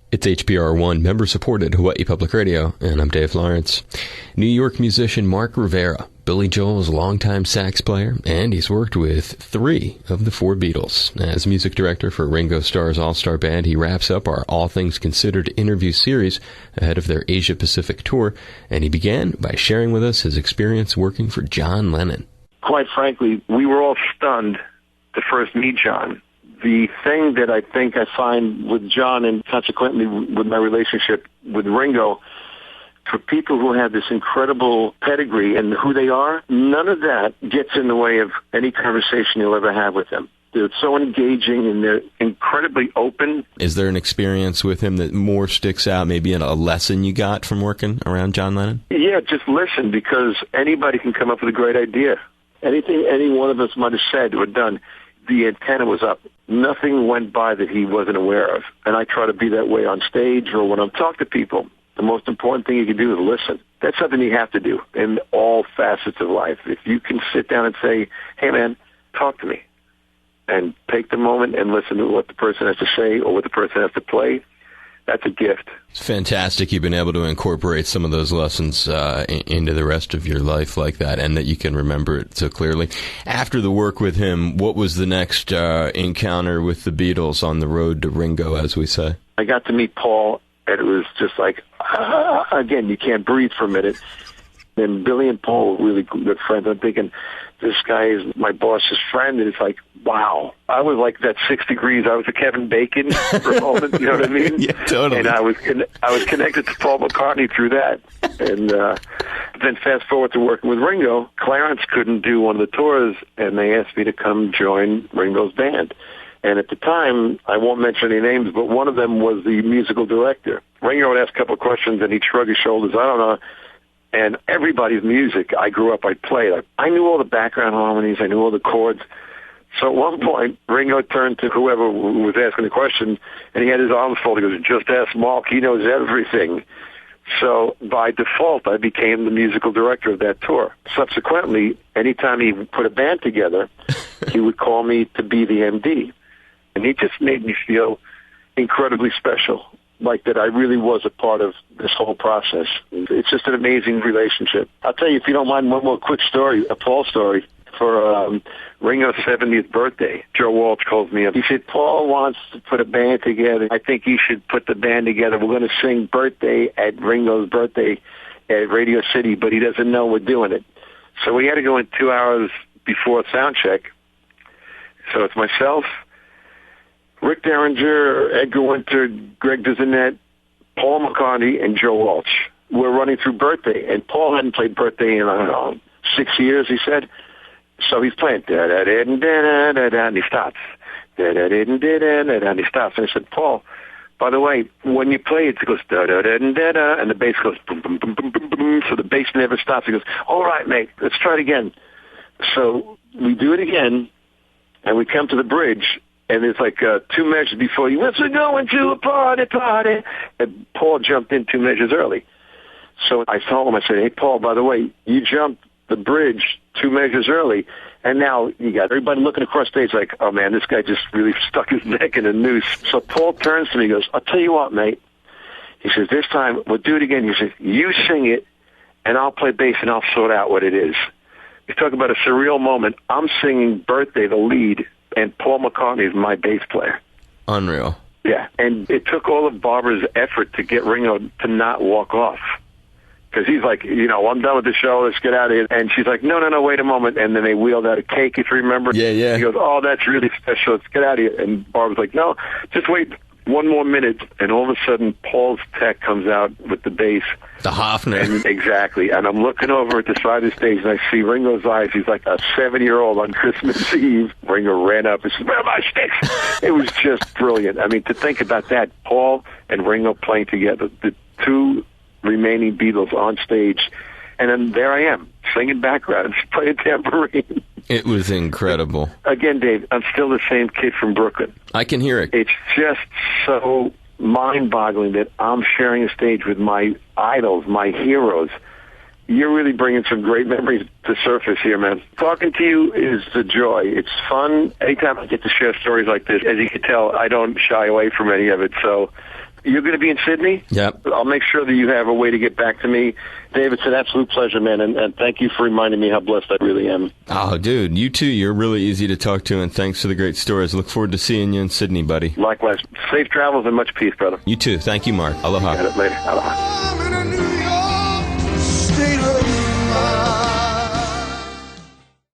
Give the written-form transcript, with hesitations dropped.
It's HPR1, member-supported Hawaii Public Radio, and I'm Dave Lawrence. New York musician Mark Rivera, Billy Joel's longtime sax player, and he's worked with 3 of the 4 Beatles. As music director for Ringo Starr's All-Starr Band, he wraps up our All Things Considered interview series ahead of their Asia-Pacific tour, and he began by sharing with us his experience working for John Lennon. Quite frankly, we were all stunned to first meet John. The thing that I think I find with John, and consequently with my relationship with Ringo, for people who have this incredible pedigree and who they are, none of that gets in the way of any conversation you'll ever have with them. They're so engaging and they're incredibly open. Is there an experience with him that more sticks out, maybe a lesson you got from working around John Lennon? Yeah, just listen, because anybody can come up with a great idea. Anything any one of us might have said or done, the antenna was up. Nothing went by that he wasn't aware of. And I try to be that way on stage or when I'm talking to people. The most important thing you can do is listen. That's something you have to do in all facets of life. If you can sit down and say, hey, man, talk to me, and take the moment and listen to what the person has to say or what the person has to play, that's a gift. It's fantastic you've been able to incorporate some of those lessons into the rest of your life like that, and that you can remember it so clearly. After the work with him, what was the next encounter with the Beatles on the road to Ringo, as we say? I got to meet Paul, and it was just like, again, you can't breathe for a minute. And Billy and Paul were really good friends. I'm thinking, this guy is my boss's friend, and it's like, wow. I was like that 6 degrees. I was a Kevin Bacon for a moment, you know what I mean? Yeah, totally. And I was connected to Paul McCartney through that. And then fast forward to working with Ringo, Clarence couldn't do one of the tours, and they asked me to come join Ringo's band. And at the time, I won't mention any names, but one of them was the musical director. Ringo would ask a couple of questions, and he'd shrug his shoulders. I don't know. And everybody's music, I grew up, I played. I knew all the background harmonies. I knew all the chords. So at one point, Ringo turned to whoever was asking the question, and he had his arms folded. He goes, just ask Mark. He knows everything. So by default, I became the musical director of that tour. Subsequently, anytime he put a band together, he would call me to be the MD. And he just made me feel incredibly special, like that I really was a part of this whole process. It's just an amazing relationship. I'll tell you, if you don't mind, one more quick story, a Paul story. For Ringo's 70th birthday, Joe Walsh called me up. He said, Paul wants to put a band together. I think you should put the band together. We're going to sing Birthday at Ringo's birthday at Radio City, but he doesn't know we're doing it. So we had to go in 2 hours before sound check. So it's myself, Rick Derringer, Edgar Winter, Greg Dizanette, Paul McCartney, and Joe Walsh. We're running through Birthday, and Paul hadn't played Birthday in, I don't know, 6 years, he said. So he's playing, da-da-da-da-da-da-da, and he stops. Da-da-da-da-da-da-da, and he stops. And I said, Paul, by the way, when you play it goes da-da-da-da-da, and the bass goes boom, boom, boom, boom, boom, boom, so the bass never stops. He goes, all right, mate, let's try it again. So we do it again, and we come to the bridge, and it's like 2 measures before you, let's go into a party. And Paul jumped in 2 measures early. So I told him, I said, hey, Paul, by the way, you jumped the bridge 2 measures early, and now you got everybody looking across stage like, oh, man, this guy just really stuck his neck in a noose. So Paul turns to me and goes, I'll tell you what, mate. He says, this time, we'll do it again. He says, you sing it, and I'll play bass, and I'll sort out what it is. You talk about a surreal moment. I'm singing Birthday, the lead, and Paul McCartney is my bass player. Unreal. Yeah, and it took all of Barbara's effort to get Ringo to not walk off. Because he's like, I'm done with the show, let's get out of here. And she's like, no, wait a moment. And then they wheeled out a cake, if you remember. Yeah. He goes, oh, that's really special, let's get out of here. And Barbara's like, no, just wait one more minute. And all of a sudden, Paul's tech comes out with the bass. The Hofner. And exactly. And I'm looking over at the side of the stage, and I see Ringo's eyes. He's like a 7-year-old on Christmas Eve. Ringo ran up and said, where are my sticks? It was just brilliant. I mean, to think about that, Paul and Ringo playing together, the 2 remaining Beatles on stage, and then there I am, singing background, playing tambourine. It was incredible. Again, Dave, I'm still the same kid from Brooklyn. I can hear it. It's just so mind-boggling that I'm sharing a stage with my idols, my heroes. You're really bringing some great memories to surface here, man. Talking to you is a joy. It's fun. Anytime I get to share stories like this, as you can tell, I don't shy away from any of it, so you're going to be in Sydney? Yep. I'll make sure that you have a way to get back to me. Dave, it's an absolute pleasure, man, and thank you for reminding me how blessed I really am. Oh, dude, you too. You're really easy to talk to, and thanks for the great stories. Look forward to seeing you in Sydney, buddy. Likewise. Safe travels and much peace, brother. You too. Thank you, Mark. Aloha. Got it later. Aloha. I'm in a New York state of mind.